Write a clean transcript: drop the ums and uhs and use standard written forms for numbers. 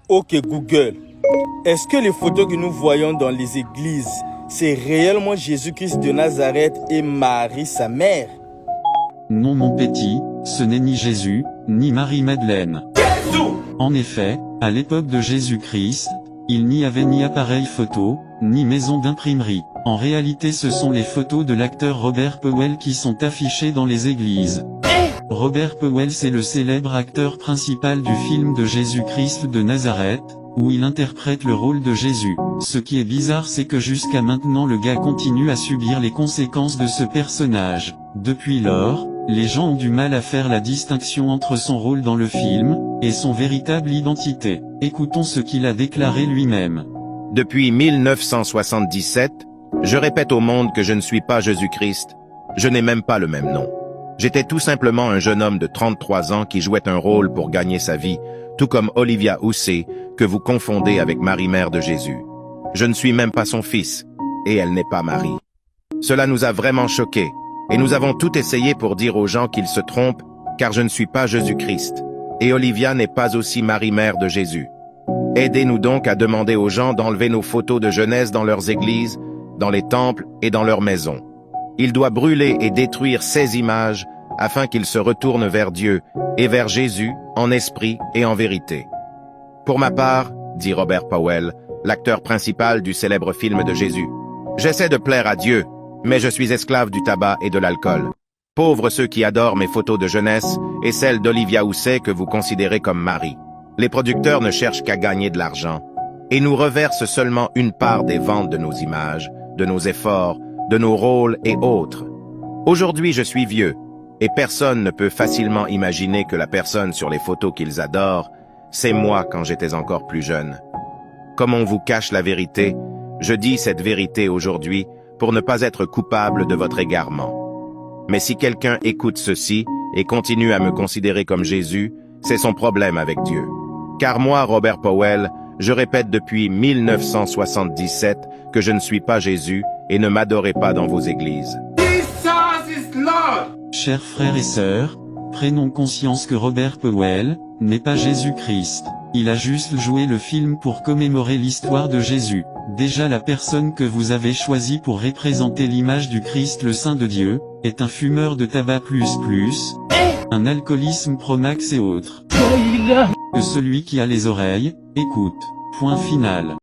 Ok Google, est-ce que les photos que nous voyons dans les églises, c'est réellement Jésus-Christ de Nazareth et Marie sa mère? Non mon petit, ce n'est ni Jésus, ni Marie-Madeleine. En effet, à l'époque de Jésus-Christ, il n'y avait ni appareil photo, ni maison d'imprimerie. En réalité ce sont les photos de l'acteur Robert Powell qui sont affichées dans les églises. Robert Powell c'est le célèbre acteur principal du film de Jésus-Christ de Nazareth, où il interprète le rôle de Jésus. Ce qui est bizarre c'est que jusqu'à maintenant le gars continue à subir les conséquences de ce personnage. Depuis lors, les gens ont du mal à faire la distinction entre son rôle dans le film, et son véritable identité. Écoutons ce qu'il a déclaré lui-même. Depuis 1977, je répète au monde que je ne suis pas Jésus-Christ. Je n'ai même pas le même nom. J'étais tout simplement un jeune homme de 33 ans qui jouait un rôle pour gagner sa vie, tout comme Olivia Hussey, que vous confondez avec Marie, mère de Jésus. Je ne suis même pas son fils, et elle n'est pas Marie. Cela nous a vraiment choqués, et nous avons tout essayé pour dire aux gens qu'ils se trompent, car je ne suis pas Jésus-Christ, et Olivia n'est pas aussi Marie, mère de Jésus. Aidez-nous donc à demander aux gens d'enlever nos photos de jeunesse dans leurs églises, dans les temples et dans leurs maisons. Il doit brûler et détruire ces images afin qu'ils se retournent vers Dieu et vers Jésus en esprit et en vérité. Pour ma part, dit Robert Powell, l'acteur principal du célèbre film de Jésus, j'essaie de plaire à Dieu, mais je suis esclave du tabac et de l'alcool. Pauvres ceux qui adorent mes photos de jeunesse et celles d'Olivia Hussey que vous considérez comme Marie. Les producteurs ne cherchent qu'à gagner de l'argent et nous reversent seulement une part des ventes de nos images, de nos efforts, de nos rôles et autres. Aujourd'hui, je suis vieux, et personne ne peut facilement imaginer que la personne sur les photos qu'ils adorent, c'est moi quand j'étais encore plus jeune. Comme on vous cache la vérité, je dis cette vérité aujourd'hui pour ne pas être coupable de votre égarement. Mais si quelqu'un écoute ceci et continue à me considérer comme Jésus, c'est son problème avec Dieu. Car moi, Robert Powell, je répète depuis 1977 que je ne suis pas Jésus et ne m'adorez pas dans vos églises. Chers frères et sœurs, prenons conscience que Robert Powell n'est pas Jésus-Christ. Il a juste joué le film pour commémorer l'histoire de Jésus. Déjà la personne que vous avez choisie pour représenter l'image du Christ le Saint de Dieu, est un fumeur de tabac un alcoolisme pro-max et autres. Que celui qui a les oreilles, écoute. Point final.